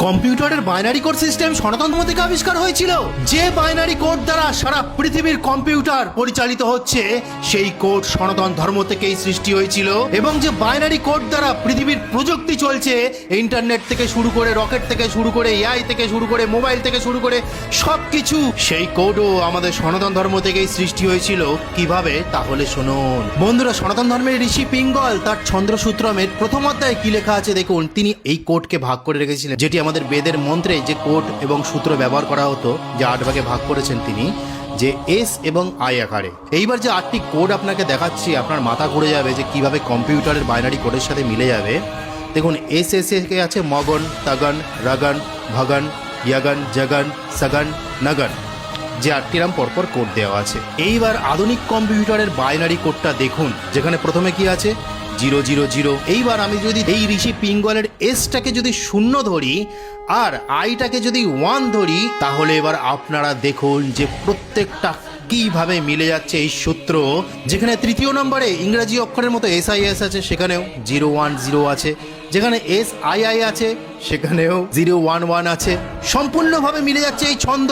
কম্পিউটারের binary code system সনাতন ধর্ম থেকে আবিষ্কার হয়েছিল। যে বাইনারি কোড দ্বারা সারা পৃথিবীর কম্পিউটার পরিচালিত হচ্ছে সেই কোড সনাতন ধর্ম থেকেই সৃষ্টি হয়েছিল। এবং যে বাইনারি কোড দ্বারা পৃথিবীর প্রযুক্তি চলছে, ইন্টারনেট থেকে শুরু করে, রকেট থেকে শুরু করে, এআই থেকে শুরু করে, মোবাইল থেকে শুরু করে সবকিছু, সেই কোডও আমাদের সনাতন ধর্ম থেকেই সৃষ্টি হয়েছিল। কিভাবে? তাহলে শুনুন বন্ধুরা। সনাতন ধর্মের ঋষি পিঙ্গল তার ছন্দ্রসূত্রমের প্রথম অধ্যায়ে কি লেখা আছে দেখুন। তিনি এই কোডকে ভাগ করে রেখেছিলেন, যেটি আমাদের বেদের মন্ত্রে যে কোড এবং সূত্র ব্যবহার করা হতো, যে 8 ভাগে ভাগ করেছেন তিনি, যে এস এবং আই আকারে। এইবার যে 8টি কোড আপনাকে দেখাচ্ছি, আপনার মাথা ঘুরে যাবে যে কিভাবে কম্পিউটারের বাইনারি কোডের সাথে মিলে যাবে। দেখুন, এস এস কে আছে মগন, তাগন, রাগন, ভগন, ইয়াগন, জগন, সগন, নগন, যে 8টি নাম পরপর কোড দেওয়া আছে। এইবার আধুনিক কম্পিউটারের বাইনারি কোডটা দেখুন, যেখানে প্রথমে কি আছে 000। এইবার আমি যদি এই ঋষি পিঙ্গলের এসটাকে যদি 0 ধরি আর আইটাকে যদি 1 ধরি, তাহলে এবার আপনারা দেখুন যে প্রত্যেকটা কিভাবে মিলে যাচ্ছে এই সূত্র। যেখানে তৃতীয় নম্বরে ইংরেজি অক্ষরের মতো SIS আছে, সেখানেও 010 আছে। যেখানে SII আছে, সেখানেও 011 আছে। সম্পূর্ণভাবে মিলে যাচ্ছে এই ছন্দ।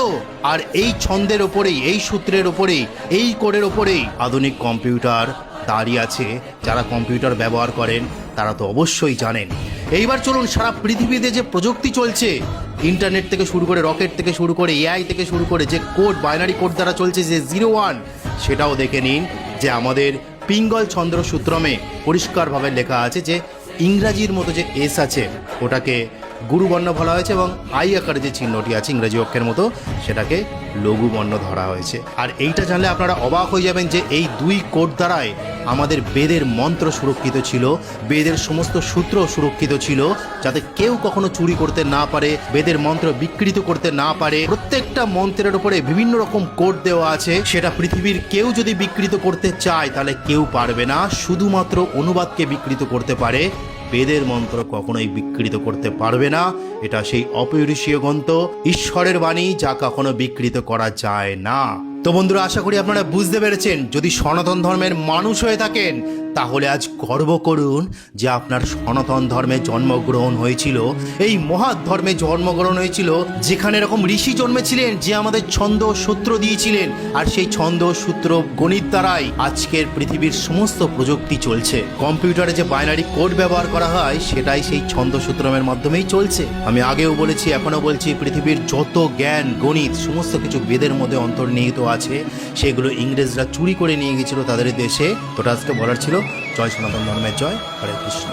আর এই ছন্দের ওপরেই, এই সূত্রের ওপরেই, এই কোডের ওপরেই আধুনিক কম্পিউটার দাঁড়িয়ে আছে। যারা কম্পিউটার ব্যবহার করেন তারা তো অবশ্যই জানেন। এইবার চলুন, সারা পৃথিবীতে যে প্রযুক্তি চলছে, ইন্টারনেট থেকে শুরু করে, রকেট থেকে শুরু করে, এআই থেকে শুরু করে, যে কোড, বাইনারি কোড দ্বারা চলছে, যে 01, সেটাও দেখে নিন। যে আমাদের পিঙ্গল ছন্দ্রসূত্রমে পরিষ্কারভাবে লেখা আছে যে ইংরাজির মতো যে এস আছে ওটাকে গুরুবর্ণ বলা হয়েছে, এবং আই আকারে যে চিহ্নটি আছে ইংরাজি অক্ষরের মতো, সেটাকে লঘু বর্ণ ধরা হয়েছে। আর এইটা জানলে আপনারা অবাক হয়ে যাবেন যে এই 2 কোড দ্বারাই আমাদের বেদের মন্ত্র সুরক্ষিত ছিল, বেদের সমস্ত সূত্র সুরক্ষিত ছিল, যাতে কেউ কখনো চুরি করতে না পারে, বেদের মন্ত্র বিকৃত করতে না পারে। প্রত্যেকটা মন্ত্রের উপরে বিভিন্ন রকম কোড দেওয়া আছে। সেটা পৃথিবীর কেউ যদি বিকৃত করতে চায় তাহলে কেউ পারবে না, শুধুমাত্র অনুবাদকে বিকৃত করতে পারে। বেদের মন্ত্র কখনোই বিকৃত করতে পারবে না। এটা সেই অপরিসীয় গ্রন্থ, ঈশ্বরের বাণী, যা কখনো বিকৃত করা যায় না। তো বন্ধুরা, আশা করি আপনারা বুঝতে পেরেছেন। যদি সনাতন ধর্মের মানুষ হয়ে থাকেন তাহলে আজ গর্ব করুন যে আপনার সনাতন ধর্মে জন্মগ্রহণ হয়েছিল। এই মহৎ ধর্মে জন্মগ্রহণ হয়েছিল, যেখানে এরকম ঋষি জন্মেছিলেন যে আমাদের ছন্দ সূত্র দিয়েছিলেন। আর সেই ছন্দ সূত্র গণিত দ্বারাই আজকের পৃথিবীর সমস্ত প্রযুক্তি চলছে। কম্পিউটারে যে বাইনারি কোড ব্যবহার করা হয় সেটাই সেই ছন্দ সূত্রমের মাধ্যমেই চলছে। আমি আগেও বলেছি, এখনো বলছি, পৃথিবীর যত জ্ঞান, গণিত, সমস্ত কিছু বেদের মধ্যে অন্তর্নিহিত আছে। সেগুলো ইংরেজরা চুরি করে নিয়ে গেছিল তাদের দেশে। তো আজকে বলার ছিল, জয় সনাতন ধর্মের জয়। হরে কৃষ্ণ।